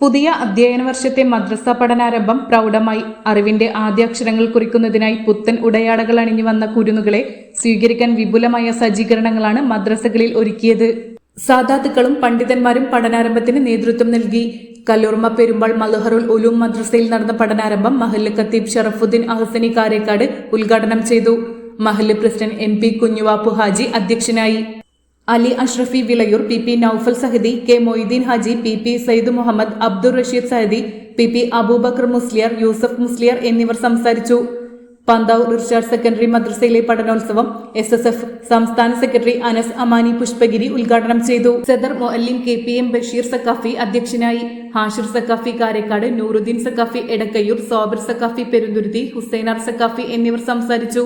പുതിയ അധ്യയന വർഷത്തെ മദ്രസ പഠനാരംഭം പ്രൗഢമായി. അറിവിന്റെ ആദ്യാക്ഷരങ്ങൾ കുറിക്കുന്നതിനായി പുത്തൻ ഉടയാടകൾ അണിഞ്ഞു വന്ന കുരുന്നുകളെ സ്വീകരിക്കാൻ വിപുലമായ സജ്ജീകരണങ്ങളാണ് മദ്രസകളിൽ ഒരുക്കിയത്. സാദാത്തുക്കളും പണ്ഡിതന്മാരും പഠനാരംഭത്തിന് നേതൃത്വം നൽകി. കല്ലുർമ പെരുമ്പാൾ മൽഹറുൽ ഉലൂം മദ്രസയിൽ നടന്ന പഠനാരംഭം മഹല്ല് ഖത്തീബ് ഷറഫുദ്ദീൻ അഹ്സനി കാരേക്കാട് ഉദ്ഘാടനം ചെയ്തു. മഹല്ല് പ്രസിഡന്റ് MP കുഞ്ഞുവാപ്പു ഹാജി അധ്യക്ഷനായി. Ali Ashrafi Vilayur, PP Noufal Sahadi, K Moideen Haji, PP Sayyid Muhammad, Abdur Rasheed Sahadi, PP Abubakar Musliyar, Yusuf Musliyar എന്നിവർ സംസാരിച്ചു. പന്താവൂർ ഇർഷാദ് സെക്കൻഡറി മദ്രസയിലെ പഠനോത്സവം SSF സംസ്ഥാന സെക്രട്ടറി അനസ് അമാനി പുഷ്പഗിരി ഉദ്ഘാടനം ചെയ്തു. സദർ മുഅല്ലിം KPM ബഷീർ സക്കാഫി അധ്യക്ഷനായി. ഹാഷിർ സക്കാഫി കാരേക്കാട്, നൂറുദ്ദീൻ സക്കാഫി എടക്കയ്യൂർ, സോബർ സക്കാഫി പെരുന്തുരുത്തി, ഹുസൈനാർ സക്കാഫി എന്നിവർ സംസാരിച്ചു.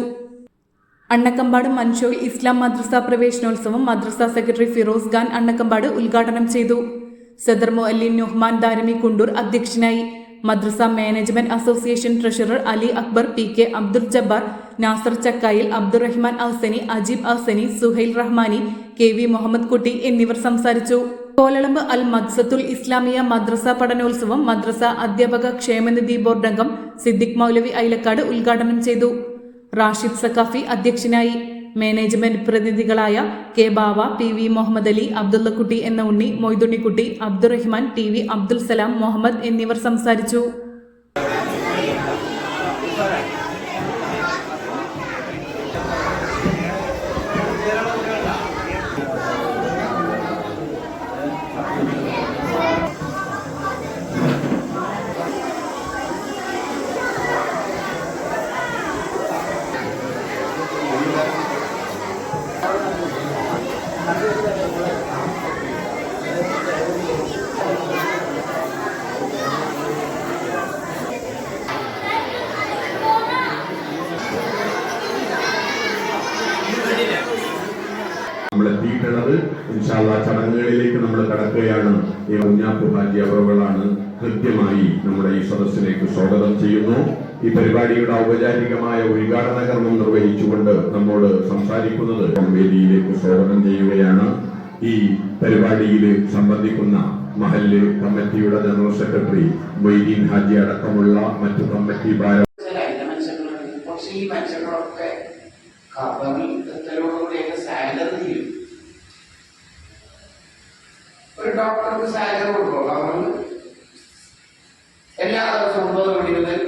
അണ്ണക്കമ്പാട് മൻഷോയിൽ ഇസ്ലാം മദ്രസ പ്രവേശനോത്സവം മദ്രസ സെക്രട്ടറി ഫിറോസ് ഖാൻ അണ്ണക്കമ്പാട് ഉദ്ഘാടനം ചെയ്തു. സദർ മുഅല്ലിം നുഹ്മാൻ ദാരമി കുണ്ടൂർ അധ്യക്ഷനായി. മദ്രസ management association treasurer Ali Akbar, PK Abdul Jabbar, Nasar Chakkayil, Abdurahman Ahsani, Ajeeb Ahsani, Suhail Rahmani, KV Muhammad കുട്ടി എന്നിവർ സംസാരിച്ചു. കോലളമ്പ് അൽ മദ്സത്തുൽ ഇസ്ലാമിയ മദ്രസ പഠനോത്സവം മദ്രസ അധ്യാപക ക്ഷേമനിധി ബോർഡ് അംഗം സിദ്ദിഖ് മൗലവി ഐലക്കാട് ഉദ്ഘാടനം ചെയ്തു. റാഷിദ് സക്കാഫി അധ്യക്ഷനായി. മാനേജ്മെന്റ് പ്രതിനിധികളായ K ബാവ, PV മുഹമ്മദ് അലി, അബ്ദുള്ളക്കുട്ടി എന്ന ഉണ്ണി, മൊയ്തുണ്ണിക്കുട്ടി, അബ്ദുറഹ്മാൻ, TV അബ്ദുൽ സലാം മുഹമ്മദ് എന്നിവർ സംസാരിച്ചു. നമ്മളെത്തിയിട്ടുള്ളത് ഇൻഷാ അല്ലാഹ് ചടങ്ങുകളിലേക്ക് നമ്മൾ കടക്കുകയാണ്. ഈ കുഞ്ഞാപ്പു ഹാജി അവറുകളാണ് കൃത്യമായി നമ്മുടെ ഈ സദസ്സിലേക്ക് സ്വാഗതം ചെയ്യുന്നു. ഈ പരിപാടിയുടെ ഔപചാരികമായ ഉദ്ഘാടന കർമ്മം നിർവഹിച്ചുകൊണ്ട് നമ്മോട് സംസാരിക്കുന്നത് വേദിയിലേക്ക് സ്വാഗതം ചെയ്യുകയാണ്. ഈ പരിപാടിയിൽ സംബന്ധിക്കുന്ന മഹല്ല് കമ്മിറ്റിയുടെ ജനറൽ സെക്രട്ടറി മൊയ്തീൻ ഹാജി അടക്കമുള്ള മറ്റു കമ്മിറ്റി ഭാരവാഹികൾ. ഒരു ഡോക്ടർക്ക് സാലറി കൊടുക്കുള്ളൂ. എല്ലാ ദിവസവും 9 മണി മുതൽ